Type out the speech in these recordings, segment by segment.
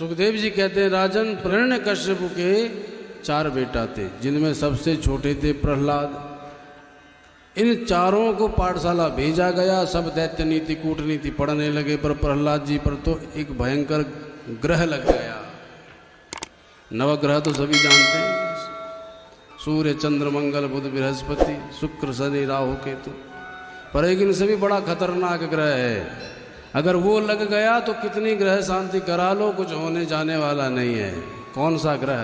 सुखदेव जी कहते हैं राजन, हिरण्यकश्यप के 4 बेटा थे, जिनमें सबसे छोटे थे प्रहलाद। इन चारों को पाठशाला भेजा गया, सब दैत्य नीति कूटनीति पढ़ने लगे, पर प्रहलाद जी पर तो एक भयंकर ग्रह लग गया। नवग्रह तो सभी जानते हैं, सूर्य चंद्र मंगल बुध बृहस्पति शुक्र शनि राहु केतु, पर एक इनसे भी बड़ा खतरनाक ग्रह है। अगर वो लग गया तो कितनी ग्रह शांति करा लो, कुछ होने जाने वाला नहीं है। कौन सा ग्रह?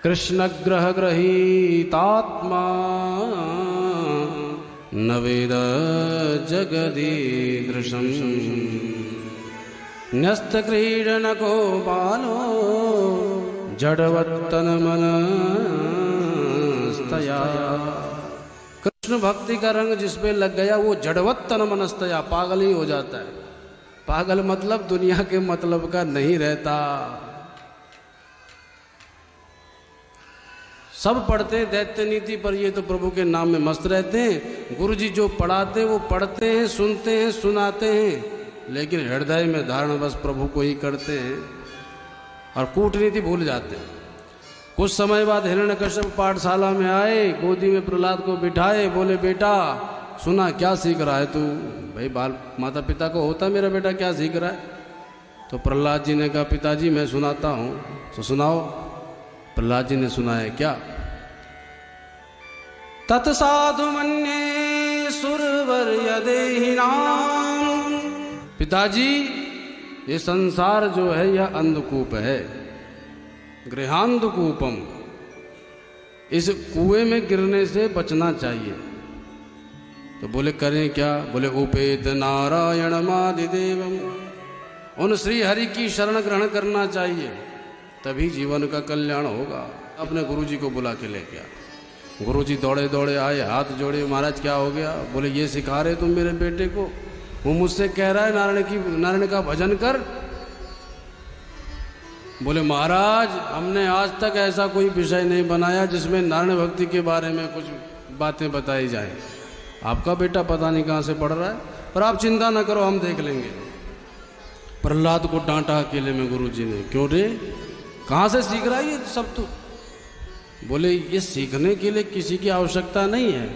कृष्ण ग्रह ग्रहीतात्मा न वेद जगदीदृशम न्यस्त क्रीडनको बालो जडवत्तन मनस्तया। कृष्ण भक्ति का रंग जिस पे लग गया वो जड़वत्तन मनस्तया, पागल ही हो जाता है। पागल मतलब दुनिया के मतलब का नहीं रहता। सब पढ़ते हैं दैत्य नीति, पर ये तो प्रभु के नाम में मस्त रहते हैं। गुरु जी जो पढ़ाते वो पढ़ते हैं, सुनते हैं, सुनाते हैं, लेकिन हृदय में धारण बस प्रभु को ही करते हैं और कूटनीति भूल जाते हैं। कुछ समय बाद हिरण्यकश्यप पाठशाला में आए, गोदी में प्रहलाद को बिठाए, बोले बेटा सुना क्या सीख रहा है तू? भाई बाल माता पिता को होता मेरा बेटा क्या सीख रहा है? तो प्रहलाद जी ने कहा पिताजी मैं सुनाता हूँ। तो सुनाओ। प्रहलाद जी ने सुनाया क्या? तत्साधु मन्ये सुरवर यदेहिनाम। पिताजी ये संसार जो है यह अंधकूप है, गृहांधकूपम, इस कुएं में गिरने से बचना चाहिए। तो बोले करें क्या? बोले उपेत नारायण मादिदेवम, उन श्री हरि की शरण ग्रहण करना चाहिए, तभी जीवन का कल्याण होगा। अपने गुरुजी को बुला के ले गया। गुरुजी दौड़े दौड़े आए, हाथ जोड़े, महाराज क्या हो गया? बोले ये सिखा रहे तुम मेरे बेटे को? वो मुझसे कह रहा है नारायण का भजन कर। बोले महाराज हमने आज तक ऐसा कोई विषय नहीं बनाया जिसमें नारायण भक्ति के बारे में कुछ बातें बताई जाए। आपका बेटा पता नहीं कहाँ से पढ़ रहा है, पर आप चिंता न करो, हम देख लेंगे। प्रहलाद को डांटा अकेले में गुरुजी ने। क्यों रे, कहाँ से सीख रहा है ये सब? तो बोले ये सीखने के लिए किसी की आवश्यकता नहीं है,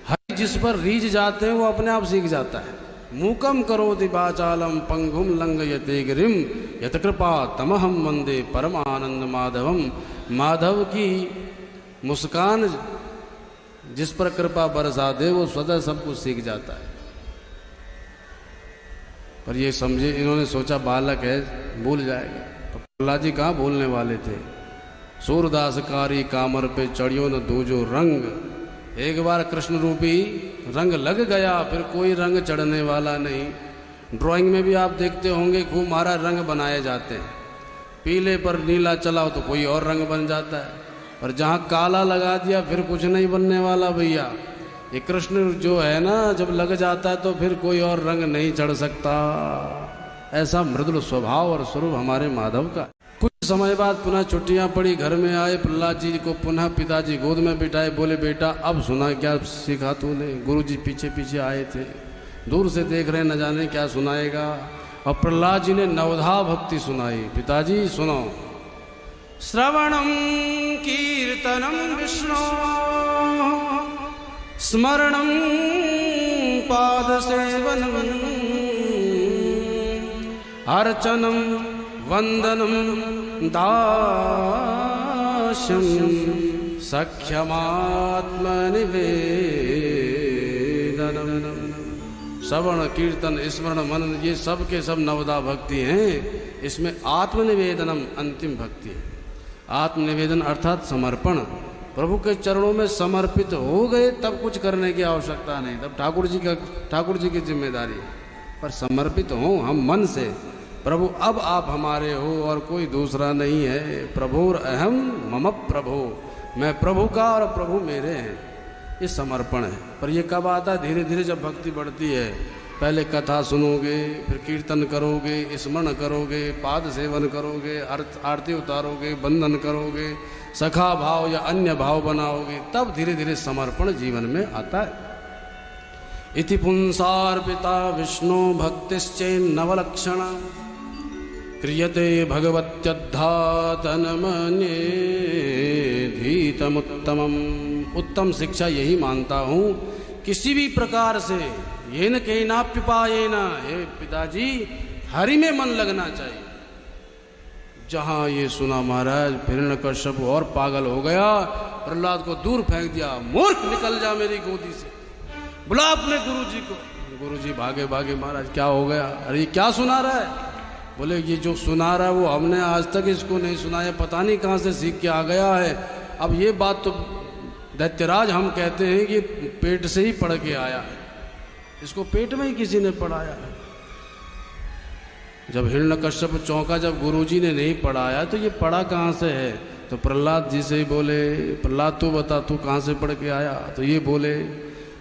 हर जिस पर रीझ जाते हैं वो अपने आप सीख जाता है। मूकम करोति वाचालम पंगुम लंघयते गिरिम यत कृपा तमहम वंदे परमानंद माधवम। माधव की मुस्कान जिस पर कृपा बरसा दे वो स्वतः सब कुछ सीख जाता है। पर ये समझे, इन्होंने सोचा बालक है भूल जाएगा। तो प्रहलाद जी कहाँ भूलने वाले थे। सूरदासकारी कामर पे चढ़ियो न दूजो रंग। एक बार कृष्ण रूपी रंग लग गया फिर कोई रंग चढ़ने वाला नहीं। ड्राइंग में भी आप देखते होंगे खूब मारा रंग बनाए जाते हैं। पीले पर नीला चलाओ तो कोई और रंग बन जाता है, और जहाँ काला लगा दिया फिर कुछ नहीं बनने वाला भैया। ये कृष्ण जो है ना, जब लग जाता है तो फिर कोई और रंग नहीं चढ़ सकता। ऐसा मृदुल स्वभाव और स्वरूप हमारे माधव का। कुछ समय बाद पुनः छुट्टियां पड़ी, घर में आए। प्रहलाद जी को पुनः पिताजी गोद में बिठाए, बोले बेटा अब सुना क्या सीखा तूने? गुरुजी पीछे पीछे आए थे, दूर से देख रहे न जाने क्या सुनाएगा। और प्रहलाद जी ने नवधा भक्ति सुनाई। पिताजी सुनो। श्रवणम कीर्तनम विष्णु स्मरणम पाद सेवनम अर्चनम वंदनम दास्यम सख्यमात्मनिवेदनम। श्रवण कीर्तन स्मरण मनन ये सब के सब नवदा भक्ति हैं। इसमें आत्मनिवेदनम अंतिम भक्ति है। आत्मनिवेदन अर्थात समर्पण। प्रभु के चरणों में समर्पित हो गए तब कुछ करने की आवश्यकता नहीं, तब ठाकुर जी की जिम्मेदारी है। पर समर्पित हो हम मन से, प्रभु अब आप हमारे हो और कोई दूसरा नहीं है। प्रभुर अहम मम प्रभु, मैं प्रभु का और प्रभु मेरे हैं, ये समर्पण है। पर ये कब आता है? धीरे धीरे जब भक्ति बढ़ती है। पहले कथा सुनोगे, फिर कीर्तन करोगे, स्मरण करोगे, पाद सेवन करोगे, आरती उतारोगे, बंधन करोगे, सखा भाव या अन्य भाव बनाओगे, तब धीरे धीरे समर्पण जीवन में आता है। इति पुंसार्पिता विष्णु भक्तिश्चैन नवलक्षण क्रियते भगवत्यध्यातनमनेधीतमुत्तमम्। उत्तम शिक्षा यही मानता हूँ, किसी भी प्रकार से ये न केनाप्युपायेन, हे पिताजी हरि में मन लगना चाहिए। जहाँ ये सुना महाराज हिरण्यकश्यप और पागल हो गया, प्रहलाद को दूर फेंक दिया। मूर्ख निकल जा मेरी गोदी से, बुला अपने गुरुजी को। गुरुजी भागे भागे, महाराज क्या हो गया? अरे ये क्या सुना रहा है? बोले ये जो सुना रहा है वो हमने आज तक इसको नहीं सुनाया, पता नहीं कहाँ से सीख के आ गया है। अब ये बात तो दैत्यराज हम कहते हैं कि पेट से ही पढ़ के आया है, इसको पेट में ही किसी ने पढ़ाया है। जब हिरण्यकश्यप चौंका, जब गुरुजी ने नहीं पढ़ाया तो ये पढ़ा कहाँ से है? तो प्रहलाद जी से ही बोले, प्रहलाद तू बता तू कहाँ से पढ़ के आया? तो ये बोले,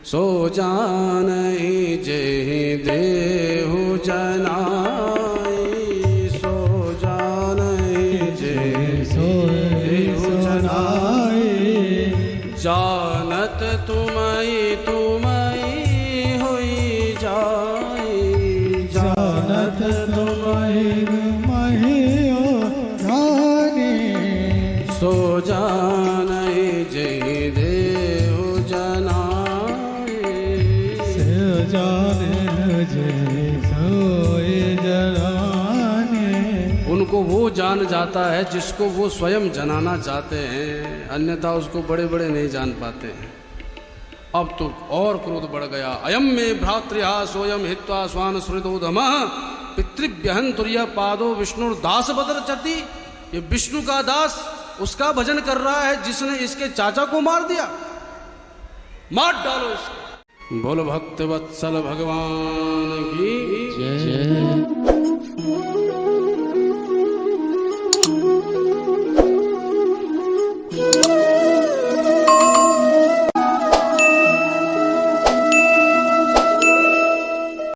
सो जानहि जेहि देहु जनाई, सो जानहि जेहि देहु जनाई, जानत तुमई तुमई होई जाई, जानत तुमई तुमई हो जानी, सो जानहि जेहि देहु जनाई, सो जाने जेहि सोई जनानी। उनको वो जान जाता है जिसको वो स्वयं जनाना चाहते हैं, अन्यथा उसको बड़े बड़े नहीं जान पाते हैं। अब तो और क्रोध बढ़ गया। अयम में भ्रातृहा सोयम हित्वा स्वान श्रुतोधमः पितृभ्यहन तुर्य पादो विष्णु दास बदरचति। ये विष्णु का दास उसका भजन कर रहा है जिसने इसके चाचा को मार दिया, मार डालो इसको। बोलो भक्त वत्सल भगवान की जय।